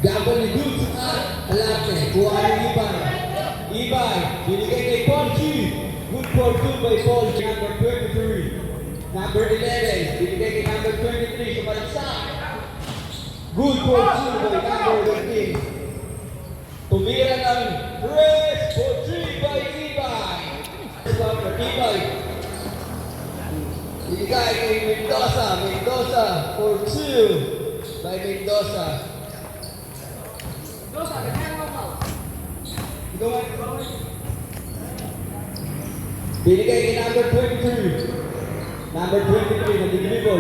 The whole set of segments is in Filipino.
Gabon ni Dukes at Alate. Kuha ng Ibay. Ibay, binigay kay Paul G. Good for 2 by Paul G. Number 23. Number 11, binigay kay number 23. Sumalaksak. Good for 2 by number 13. Tumira ng press for 3 by Ibay. Number Ibay. Binigay kay Mendoza. Mendoza for 2 by Mendoza. Binigay kay number 23. Number 23 na dinibol.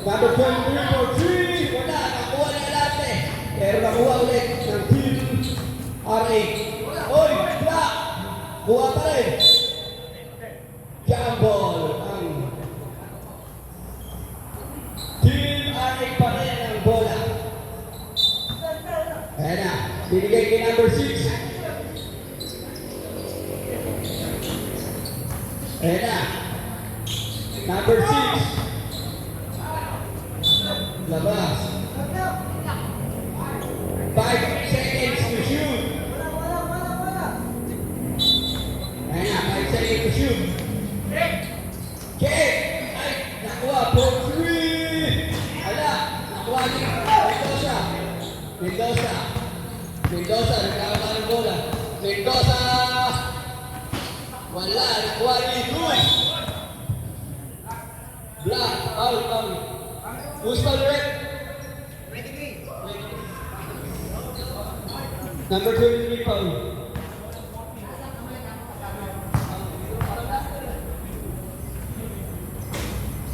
Number 23 for 3. Wala, nakuha na Alate. Pero nakuha ulit ng team R8. Oy, wala. Kuha pa rin. Jambol ang team R8 pa rin ang bola. Ayan na. Binigay kay number 6. Ayan na. Number 6. Labas. 5 seconds to shoot. Ayan na. 5 seconds to shoot. Kick. Ay, nakuha. For 3. Ala. Nakuha ni Mendoza. Mendoza. Mendoza. Nagkakaroon ng bola. Mendoza. Wala. Nakuha ni Dukes. Black, foul. Who's foul red? 23. Number 23 foul.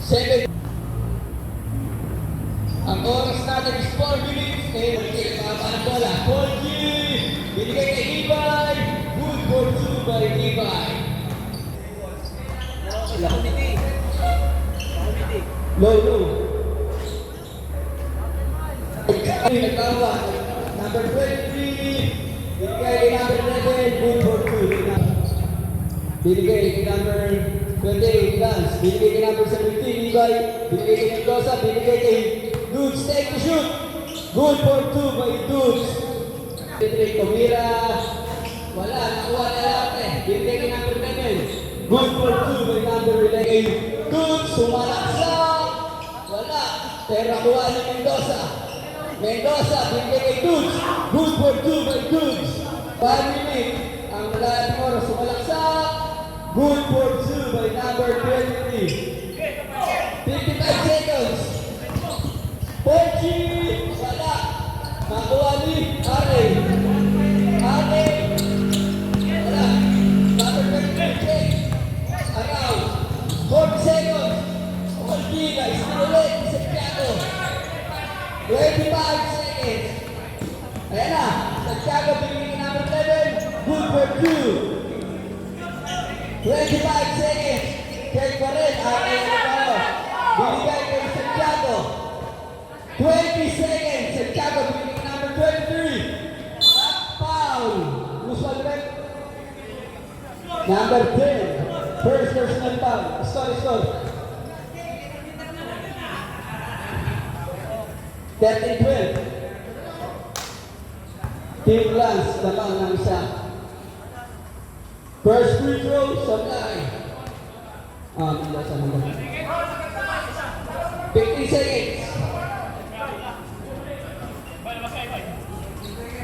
Seven. Ang oras natin is 4 minutes. Okay, mga bola. 4G. Binigay kay Ibay. Good for 2 by Ibay. Low. Nagkawa. Number 23. Binigay kay number 11. Good for 2. Binigay kay number 28. Lance. Binigay kay number 17. Ibay. Binigay kay Mendoza. Binigay kay Dukes. Take the shoot. Good for 2 by Dukes. Tumira. Wala. Nakuha na Alate. Binigay kay number 11. Good for 2 by number 11. Dukes. Sumalaksak. Wala. Pero nakuha ni Mendoza. Mendoza, binigay kay Dukes. Good for 2 by Dukes. 5 minutes. Ang malaking oras sumalaksak. Good for 2 by number 23. 55 seconds. 40. Wala. Nakuha ni Arey. Wala. Number 23. Around. 40 seconds. Ortiga, istinulit, Santiago. 25 seconds. Ayan na. Santiago, binigay number 11. Good for 2. 25 seconds. Take pa rin. Binigay kay Santiago. 20 seconds. Santiago, binigay number 23. Foul. Usual red. Number 10. First personal foul. Score. 13-12. Team Lance, lamang ng isa. First free throw, Sablay. Mendoza naman. 15 seconds.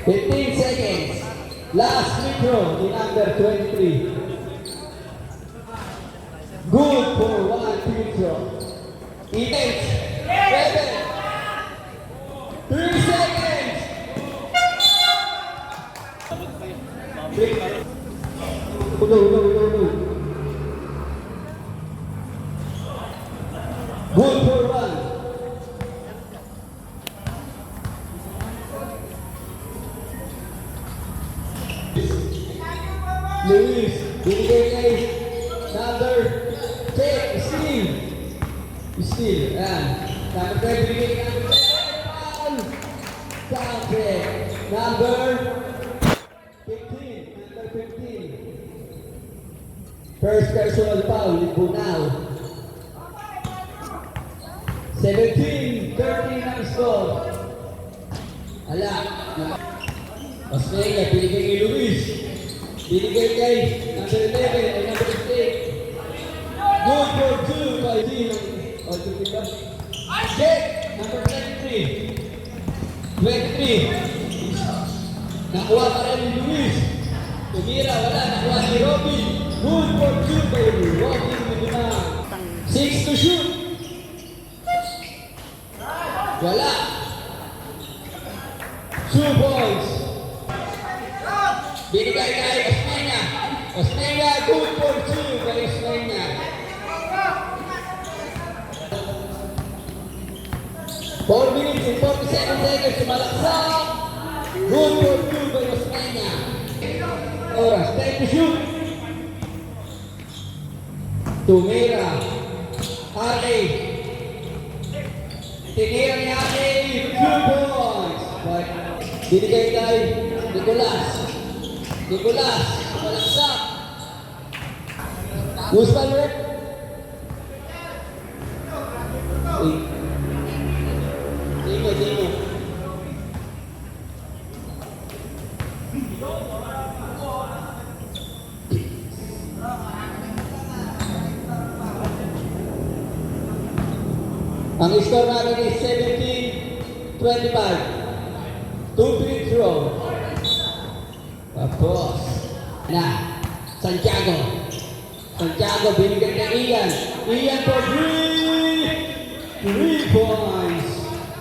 15 seconds. Last free throw, the number 23. Good for 1 free throw. 8, 7, 3 seconds. Ulo. Good for 1. Luis, binigay kay number 10, Steve. Ayan. Number 10, binigay kay number 10. Counted. Number 15. First personal foul, Libunao. 17-13 ang score. Hala. Osmeña, binigay kay Luis. Binigay kay number 11 ay number 8. Good for 2 by Dean. O, tumiba. Jake, number 23. 23. Nakuha pa rin ni Luis. Tumira, wala. Nakuha ni Robin. Good for 2 by Robin Medina. 6 to shoot. Wala. 2 points. Binigay kay Osmeña. Osmeña, good for 2 by Osmeña. 4 minutes and 47 seconds. Sumalaksak. Good for 2 by Osmeña. Oras, time to shoot. Tumira. R.A. Tinira ni R.A. 2 points. But binigay kay Nicolas. Nicolas. Sumalaksak. Who's that, Rick? Dino. Ang score natin is 17-25. 2 free throw. Tapos na Santiago. Santiago binigyan kay Ian. Ian for 3 points.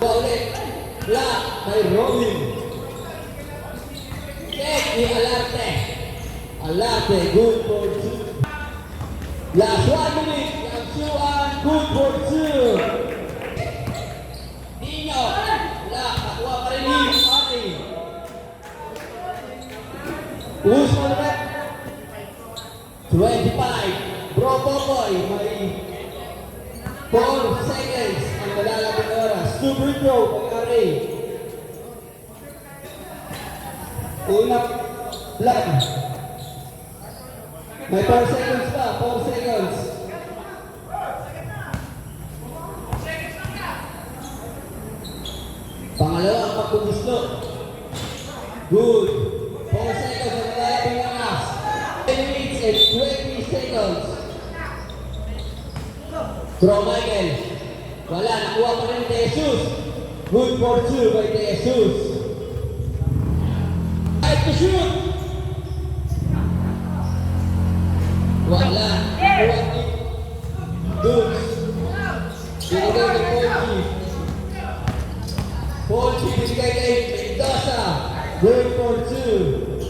Ulit. Black kay Robin. Tek ni Alarte. Alarte, good for 2. Last 1 minute. Yangsuan, good for 2. Dino. Wala. Nakuha pa rin ni Ari. Who's on the 25. Bro Popoy. May 4 seconds ang malalabing oras. Super throw kay Ari. Unang blood. May 4 seconds pa. 4 seconds. Pangalawa ang pagkugusto. Good. 4 seconds ang malalabing oras. 10 minutes and 20 seconds. Throw Michael. Wala, nakuha pa rin De Jesus. Good for 2 by De Jesus. Time to shoot. Wala. Nakuha ni Dukes. Binigay kay Polchi. Polchi binigay kay Mendoza. Good for 2.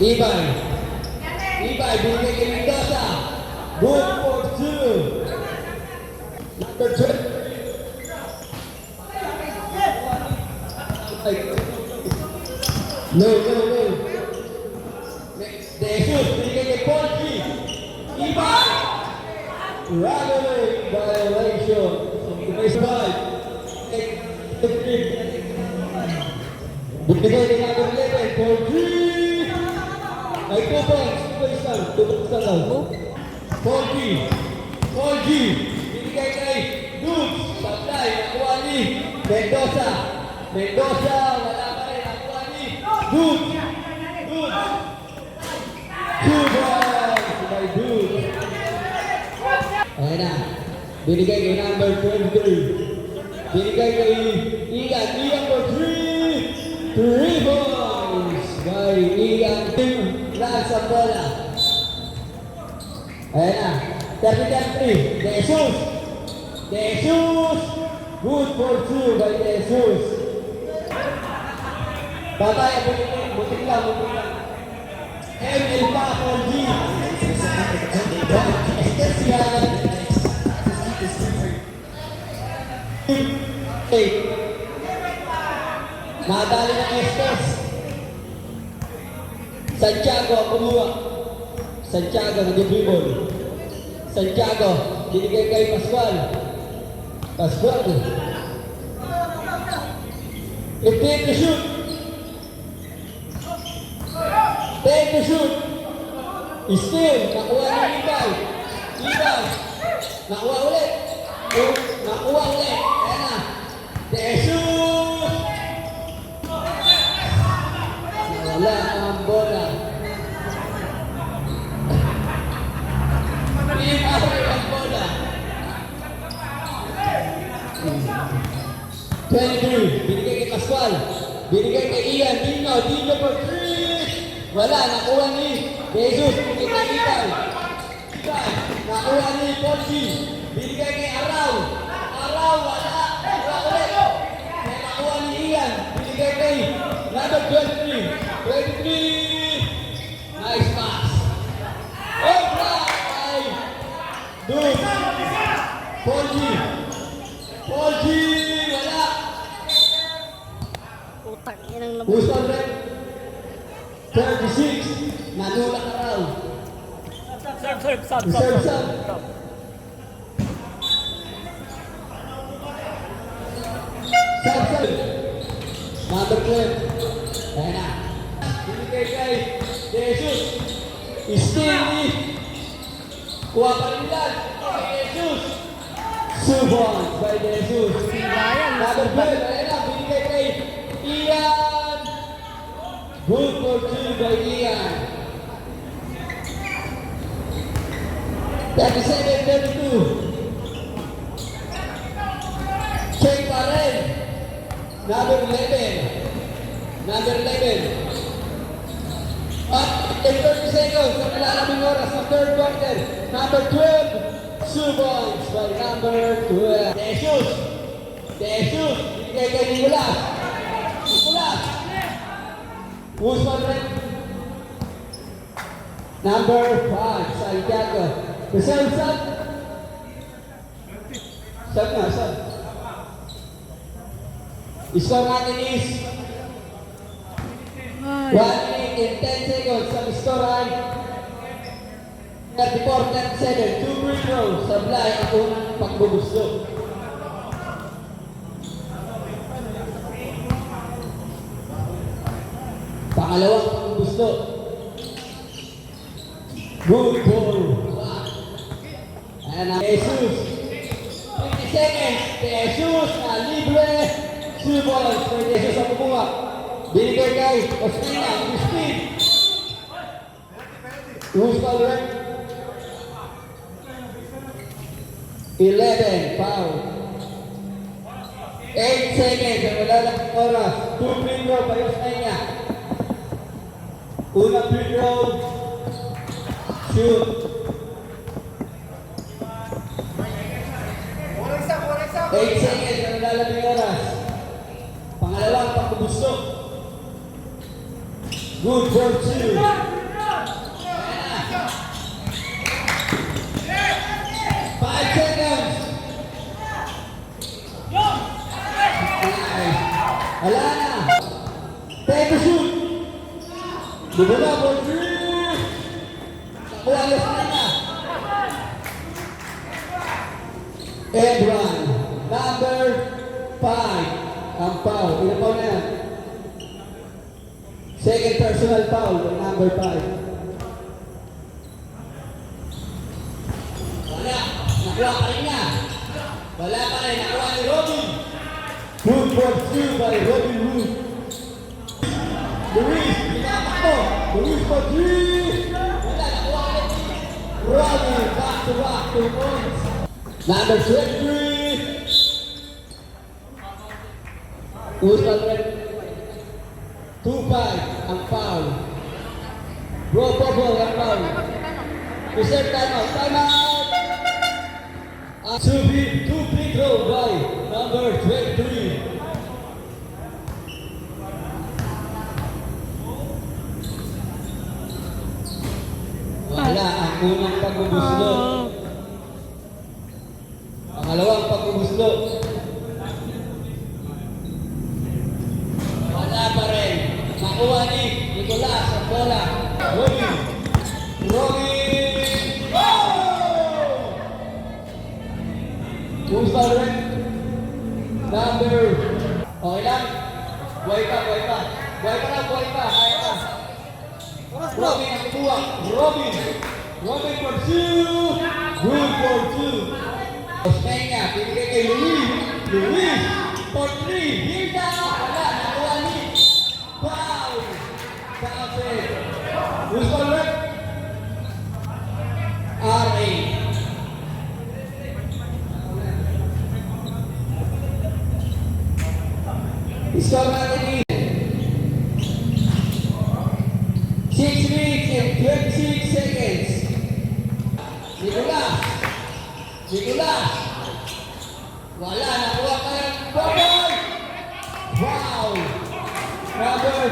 Ibay. Ibay binigay kay Mendoza. Good for 2. Number 2. No. Jesus binigay kay Polchi. Ibay. Runaway violation. May survive. Binigay kay number 11. Polchi. May 2 points. 2 points lang. Polchi. Binigay kay Dukes. Sablay. Nakuha ni Mendoza. Wala pa rin. Nakuha ni Dukes. 2 points by Dukes. Ayan na. Binigay kay number 23. Binigay kay Ian. Ian for 3 points by Ian. Last ang bola. Ayan na. 30-3. De Jesus. Good for 2 by De Jesus. Babay, butik lang. ML pa for G. Especial. Nadali ng Estes. Santiago kumuha. Santiago nag-dribble. Santiago binigay kay Pascual. 15 to shoot. 10 to shoot. Still, nakuha ni Ibay. Nakuha ulit. Ayan na. 23, binigay kay Pascual. Binigay kay Ian. Dino for 3. Wala, nakuha ni Jesus. Binigay kay Itan. Nakuha ni Ponzi. Binigay kay Araw. Wala. Nakuha ulit. Nakuha ni Ian. Binigay kay number 23. 23. Nice pass. Oh, right. Dude. Ponzi. Wala. Utang yan ang Who's on red? 36. Nanulak na raw. Serve. Reserve sub. Sub. Number 12. Ayan na. Binigay kay Jesus. Stevie. Kuha pa rin yan. Jesus. Subon by Jesus. Number 12. Ayan na. Binigay kay Ian. Good for 2 by Ian. 37-32. Check pa rin. Number 11. At in 30 seconds, ang nilalabing oras sa third quarter. Number 12. Subons by number 12. Jesus. Binigay kay Nicolas. Who's on red? Number 5, Santiago. Reserve sub. Sub. Score natin is 1 minute and 10 seconds. Ang score ay 34-37. 2 free throws. Sablay ang unang pagbubusto. Pangalawang pagbubusto. Good for 1. Ayan na. Jesus. 50 seconds. Jesus na libre. Subon. Jesus ang kumuha. Binigay kay Osmina. Christine. Who's called red? 11. Foul. 8 seconds. Ang malalakang oras. 2 free throw by Osmina. Unang free throw. Shoot. 8 seconds ang nilalabing oras. Pangalawang pagbubusto. Good for 2. 5 seconds. Wala na. Take a shoot. Bubula for 3. Kuwalas na. And one. Number 5. Ang foul. Ilan foul na yan? Second personal foul. Number 5. Wala. Nakuha pa rin niya. Wala pa rin. Nakuha ni Robin. Good for 2 by Robin Root. Luis. Pinapak mo. Luis for 3. Wala. Nakuha ulit. Robin. Back to 2 points. Number 23. Who's already 2-5 ang foul. Bro, ang foul. Reserve timeout. Two free throw by number 23. Wala ang unang pagbubuslo. Pangalawang pagbubuslo. Wala pa rin. Nakuha ni Nicolas ang bola. Robin. Who's the red? Number. Okay lang. Buhay pa. Kaya ka. Robin ang kuha. Robin for 2. Good for 2. Osmeña, pinigay kay Luis for 3. Hilda. Wala. Nakuha ni Pau. Kapit. Who's the red? R.A. Score natin 6 minutes and 26 seconds. Nicolas. Nicolas. Wala, nakuha pa yung bubble. Wow. Number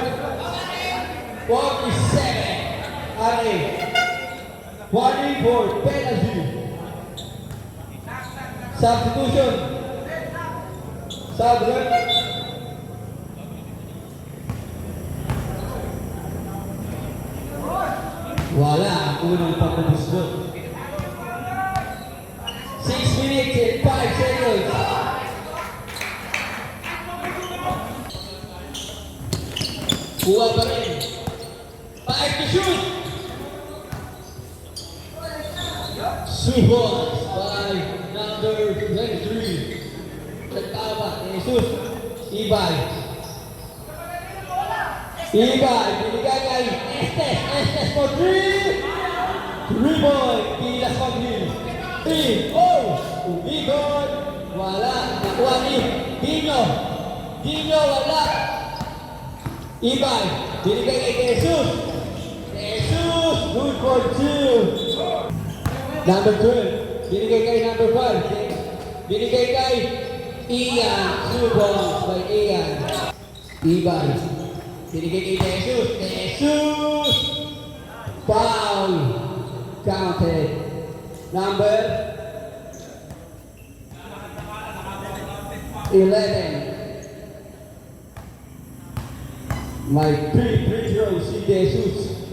47. Ari. 44 penalty. Substitution. Substitution. Wala ang unang pagpapusbot. 6 minutes and 5 seconds. Kuha pa rin. 5 to shoot. Subos by number 23. Nagtawa, Jesus. Ibay. Ibay, binigay kay Estes for 3. 3-point, pilas pag-hil. 3, umikot. Wala, nakuha ni Dino. Dino, wala. Ibay, binigay kay Jesus. Jesus, good for 2. Number 12, binigay kay number 5. Binigay kay Ian. Subos by Ian. Ibay. Binigay kay Jesus. Jesus! Foul! Counted. Number 11. My free throw si Jesus.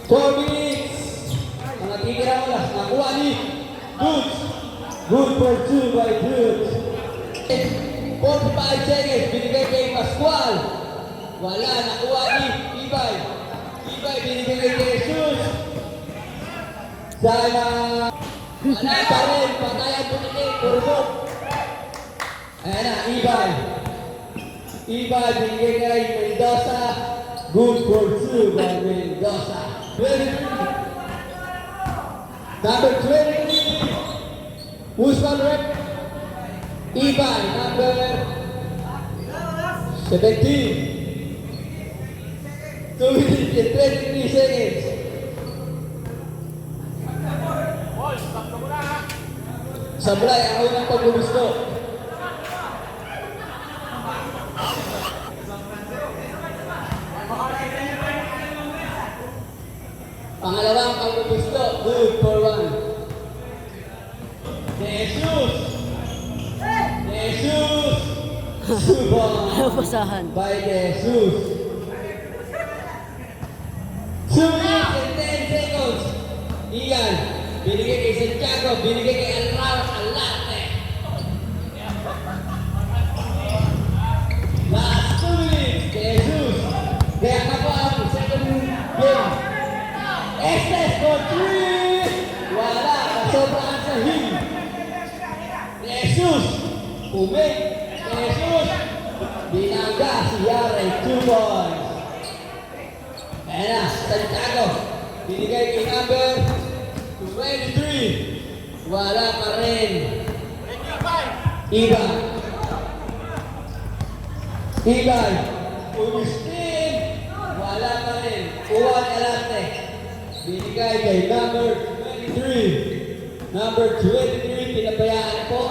4 minutes. Mga titira mo lang. Nakuha ni Goods. Good for 2 by Goods. 45 seconds, binigay kay Pascual. Wala, nakuha ni Ibay. Ibay, binigay kay Jesus. Sana, wala pa rin, patayan po nila, kurubok. Ayan na, Ibay. Ibay, binigay kay Mendoza. Good for 2 by Mendoza. 23. Number 23. Who's on rep? Ibay, number 17. 2 minutes and 23 seconds. Sablay, ang unang pagbubusto. Pangalawang pagbubusto, good for 1. Jesus! Jesus! Subong! Basahan. By Jesus! 2 minutes and 10 seconds. Ian, binigay kay Santiago, binigay kay Alrao, Alate. Last 2 minutes, Jesus. Kaya na po ang second game. Estes for 3. Wala, kasobraan sa him. Jesus, umik. Jesus, binangga si Yare, 2 points. Ayan na, Santiago. Binigay kay number 23. Wala pa rin. Ibay. Ibay. Agustin. Wala pa rin. Uwan Alante. Binigay kay number 23. Number 23, pinabayaan po.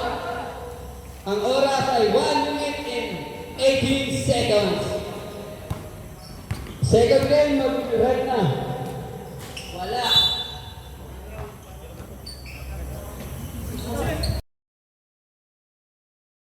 Ang oras ay 1 minute and 18 seconds. Second game, mag-right na.